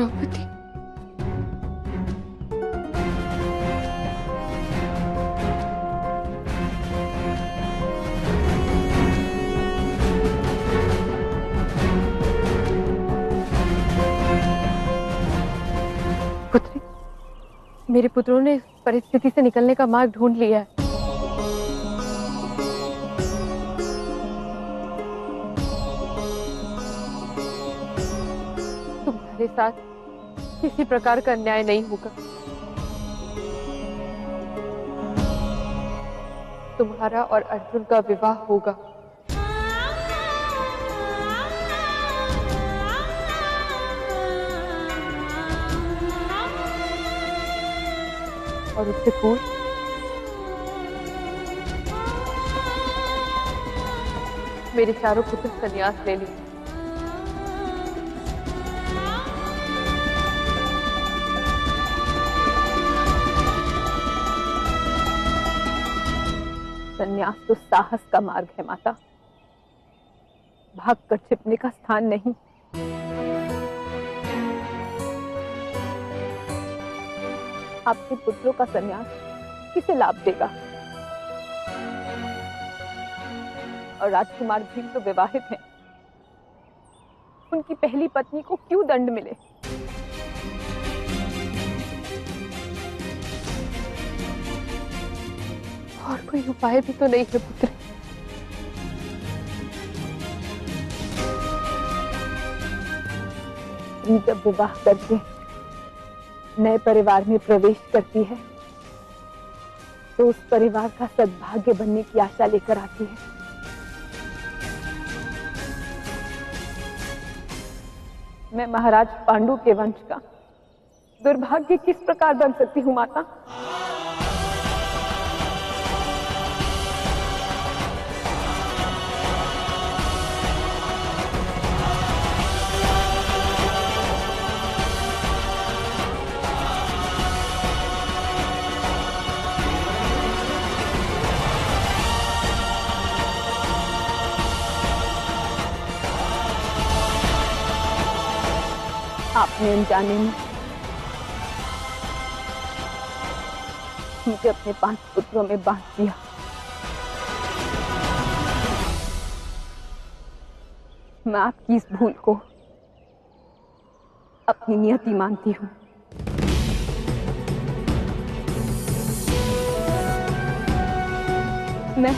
द्रौपदी, पुत्री, मेरे पुत्रों ने इस परिस्थिति से निकलने का मार्ग ढूंढ लिया है। तुम्हारे साथ किसी प्रकार का अन्याय नहीं होगा। तुम्हारा और अर्जुन का विवाह होगा। और उससे पूर्व मेरे चारों पुत्र संन्यास ले लिए। संन्यास तो साहस का मार्ग है माता, भागकर छिपने का स्थान नहीं। आपके पुत्रों का संन्यास किसे लाभ देगा? और राजकुमार भीम तो विवाहित हैं, उनकी पहली पत्नी को क्यों दंड मिले? और कोई उपाय भी तो नहीं है पुत्र। स्त्री जब विवाह करके नए परिवार में प्रवेश करती है तो उस परिवार का सद्भाग्य बनने की आशा लेकर आती है। मैं महाराज पांडु के वंश का दुर्भाग्य किस प्रकार बन सकती हूँ माता? आपने अनजाने में मुझे अपने 5 पुत्रों में बांट दिया। मैं आपकी इस भूल को अपनी नियति मानती हूँ। मैं